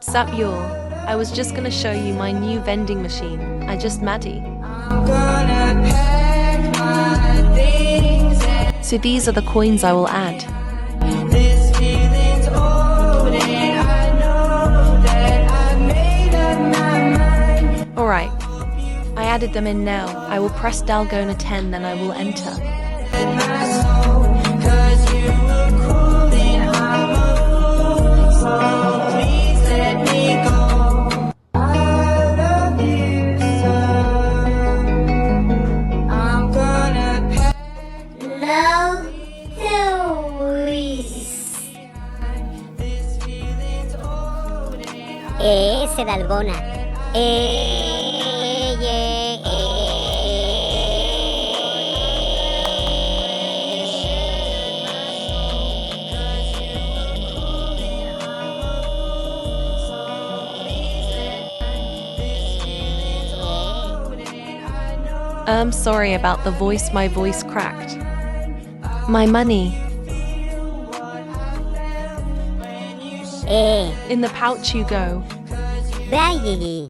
Sup y'all, I was just gonna show you my new vending machine. I just Maddie. So these are the coins I will add. Alright, I added them in now. I will press Dalgona 10, then I will enter. Ese Dalgona. Sorry about the voice, my voice cracked. My money. In the pouch you go. Bye.